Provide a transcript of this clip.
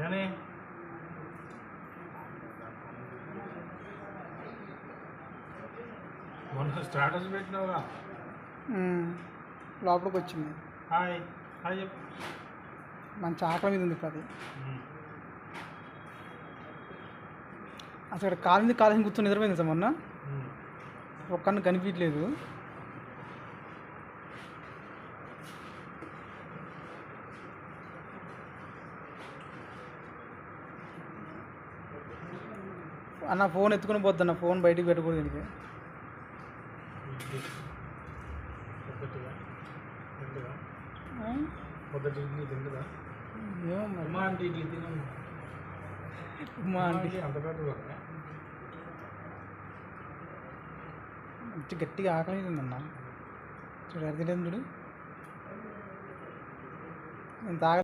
ఏనే మొన్న స్టాటస్ పెట్టినావుగా లోపలికి వచ్చింది. హాయ్ హాయ్ చెప్పు. మంచి ఆకలి మీద ఉంది ఇప్పుడు అది. అసలు కాలు మీద కాలేసి కూర్చొని నిద్రపోయింది సార్ మొన్న. ఒక్కన్ను కనిపించలేదు. అన్న ఫోన్ ఎత్తుకుని పోద్దన్న, ఫోన్ బయటికి పెట్టకూడదు దీనికి. పొద్దుటి ఇడ్లీ తింటుందా? ఏమో మరి. ఉమా అంటే ఇడ్లీ తినమ్మా. ఉమా అంటే అంత పెద్ద మంచి గట్టిగా ఆకలి మీద ఉందన్న. చూడు అది లేదు చూడు. నేను తాగ